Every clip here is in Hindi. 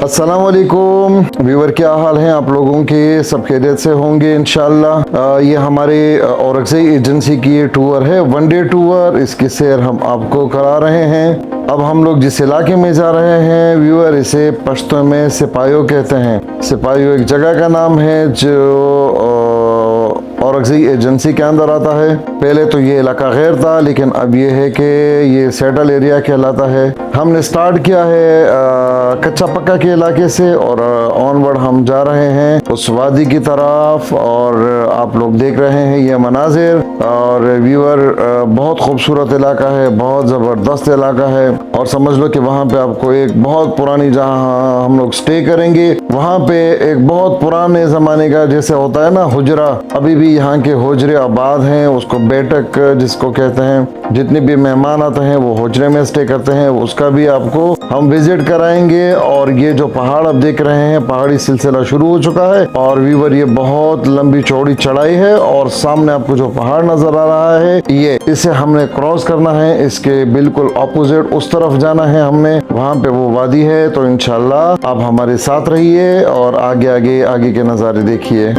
अस्सलामुअलैकुम व्यूवर, क्या हाल है आप लोगों के? सब खैरियत से होंगे इंशाल्लाह। ये हमारे औरंगज़ेब एजेंसी की ये टूर है, 1 डे टूर। इसकी सैर हम आपको करा रहे हैं। अब हम लोग जिस इलाके में जा रहे हैं व्यूअर, इसे पश्तो में सिपाहियों कहते हैं। सिपाहियों एक जगह का नाम है जो औरंगज़ेब एजेंसी के अंदर आता है। पहले तो ये इलाका गैर था, लेकिन अब ये है कि ये सेटल एरिया कहलाता है। हमने स्टार्ट किया है कच्चा पक्का के इलाके से और ऑनवर्ड हम जा रहे हैं उस वादी की तरफ। और आप लोग देख रहे हैं ये मनाजिर। और व्यूअर बहुत खूबसूरत इलाका है, बहुत ज़बरदस्त इलाका है। और समझ लो कि वहाँ पे आपको एक बहुत पुरानी, जहाँ हम लोग स्टे करेंगे वहाँ पे एक बहुत पुराने ज़माने का जैसे होता है ना हुजरा, अभी भी यहाँ के हुजरे आबाद हैं। उसको बैठक जिसको कहते हैं। जितने भी मेहमान आते हैं वो हुजरे में स्टे करते हैं, उसका भी आपको हम विजिट कराएंगे। और ये जो पहाड़ आप देख रहे हैं, पहाड़ी सिलसिला शुरू हो चुका है। और व्यूवर ये बहुत लंबी चौड़ी चढ़ाई है। और सामने आपको जो पहाड़ नजर आ रहा है, ये इसे हमने क्रॉस करना है। इसके बिल्कुल ऑपोजिट उस तरफ जाना है हमने, वहाँ पे वो वादी है। तो इंशाल्लाह आप हमारे साथ रहिए और आगे आगे आगे के नज़ारे देखिए।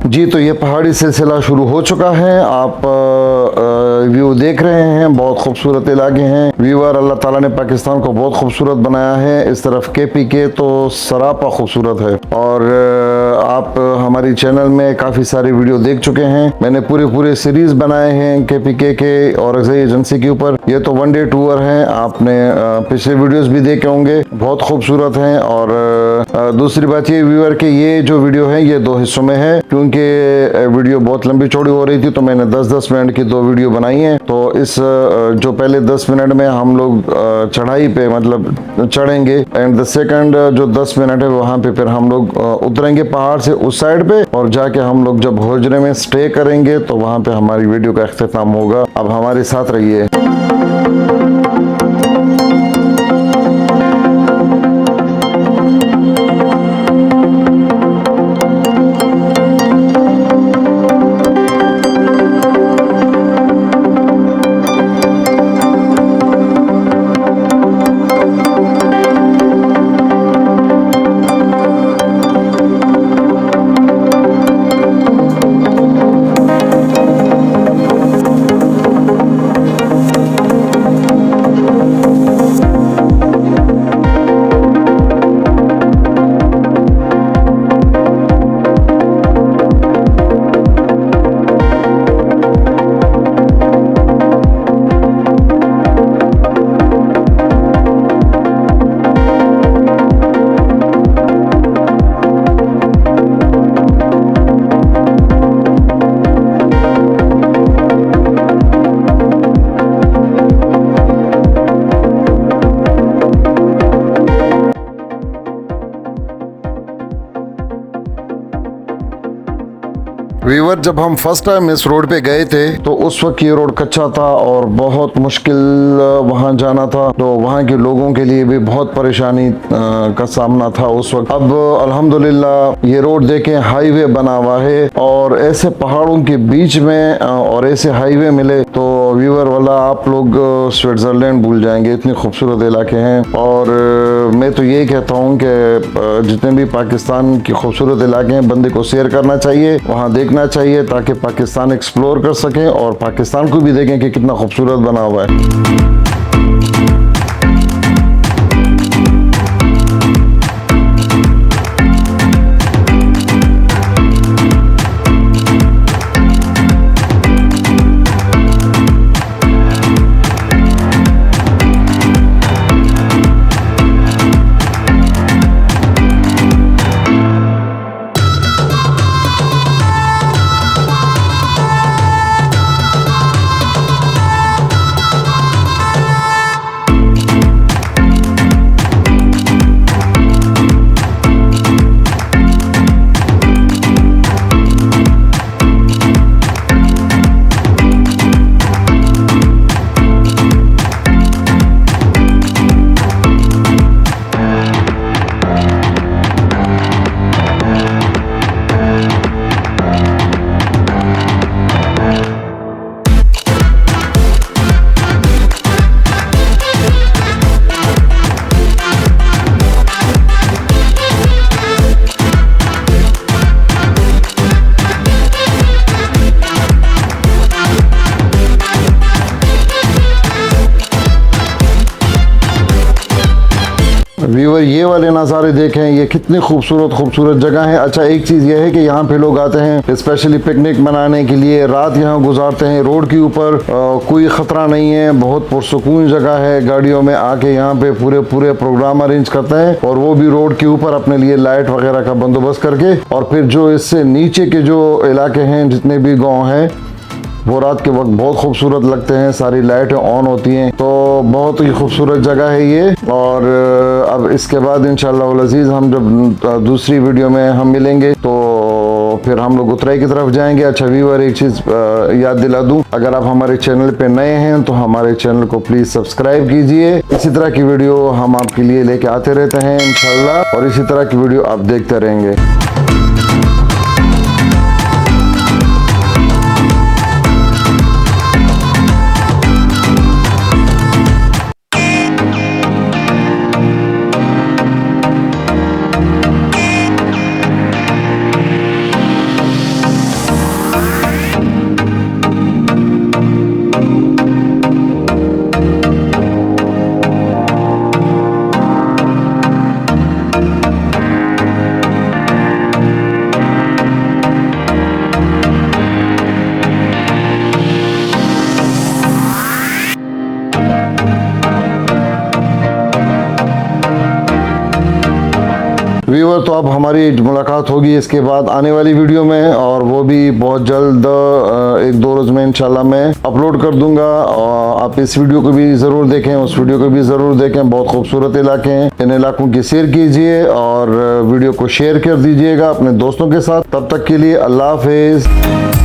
जी, तो ये पहाड़ी सिलसिला शुरू हो चुका है। आप व्यू देख रहे हैं, बहुत खूबसूरत इलाके हैं व्यूअर। अल्लाह ताला ने पाकिस्तान को बहुत खूबसूरत बनाया है। इस तरफ KPK तो सरापा खूबसूरत है। और आप हमारी चैनल में काफ़ी सारे वीडियो देख चुके हैं। मैंने पूरे सीरीज बनाए हैं KPK के औरंगज़ेब एजेंसी के ऊपर। ये तो 1 डे टूर है, आपने पिछले वीडियोस भी देखे होंगे, बहुत खूबसूरत हैं। और दूसरी बात ये व्यूअर कि ये जो वीडियो है ये 2 हिस्सों में है, क्योंकि वीडियो बहुत लंबी चौड़ी हो रही थी तो मैंने 10-10 मिनट की 2 वीडियो बनाई हैं। तो इस जो पहले 10 मिनट में हम लोग चढ़ाई पे मतलब चढ़ेंगे, एंड द सेकंड जो 10 मिनट है वहाँ पे फिर हम लोग उतरेंगे पहाड़ से उस साइड पे। और जाके हम लोग जब हुजरे में स्टे करेंगे तो वहाँ पे हमारी वीडियो का इख्तिताम होगा। अब हमारे साथ रहिए। व्यूवर, जब हम फर्स्ट टाइम इस रोड पे गए थे तो उस वक्त ये रोड कच्चा था और बहुत मुश्किल वहाँ जाना था, तो वहाँ के लोगों के लिए भी बहुत परेशानी का सामना था उस वक्त। अब अल्हम्दुलिल्लाह ये रोड देखें हाईवे बना हुआ है और ऐसे पहाड़ों के बीच में और ऐसे हाईवे मिले तो व्यूवर वाला आप लोग स्विट्जरलैंड भूल जाएंगे, इतने खूबसूरत इलाके हैं। और मैं तो यही कहता हूँ कि जितने भी पाकिस्तान के खूबसूरत इलाके हैं बंदे को शेयर करना चाहिए, वहाँ देखना चाहिए ताकि पाकिस्तान एक्सप्लोर कर सकें और पाकिस्तान को भी देखें कि कितना खूबसूरत बना हुआ है। व्यूवर, ये वाले नज़ारे देखें, ये कितनी खूबसूरत जगह है। अच्छा, एक चीज़ ये है कि यहाँ पे लोग आते हैं स्पेशली पिकनिक मनाने के लिए, रात यहाँ गुजारते हैं। रोड के ऊपर कोई ख़तरा नहीं है, बहुत पुरसुकून जगह है। गाड़ियों में आके यहाँ पे पूरे प्रोग्राम अरेंज करते हैं और वो भी रोड के ऊपर अपने लिए लाइट वगैरह का बंदोबस्त करके। और फिर जो इससे नीचे के जो इलाके हैं, जितने भी गाँव हैं, वो रात के वक्त बहुत खूबसूरत लगते हैं, सारी लाइटें ऑन होती हैं, तो बहुत ही खूबसूरत जगह है ये। और अब इसके बाद इंशाअल्लाह वल अज़ीज़ हम जब दूसरी वीडियो में हम मिलेंगे तो फिर हम लोग उतराई की तरफ जाएंगे। अच्छा व्यूअर, एक चीज़ याद दिला दूं, अगर आप हमारे चैनल पे नए हैं तो हमारे चैनल को प्लीज़ सब्सक्राइब कीजिए। इसी तरह की वीडियो हम आपके लिए लेके आते रहते हैं इंशाअल्लाह, और इसी तरह की वीडियो आप देखते रहेंगे। व्यूअर, तो अब हमारी मुलाकात होगी इसके बाद आने वाली वीडियो में, और वो भी बहुत जल्द 1-2 रोज़ में इंशाल्लाह मैं अपलोड कर दूंगा। और आप इस वीडियो को भी ज़रूर देखें, उस वीडियो को भी ज़रूर देखें। बहुत खूबसूरत इलाके हैं, इन इलाकों की सैर कीजिए और वीडियो को शेयर कर दीजिएगा अपने दोस्तों के साथ। तब तक के लिए अल्लाह हाफिज़।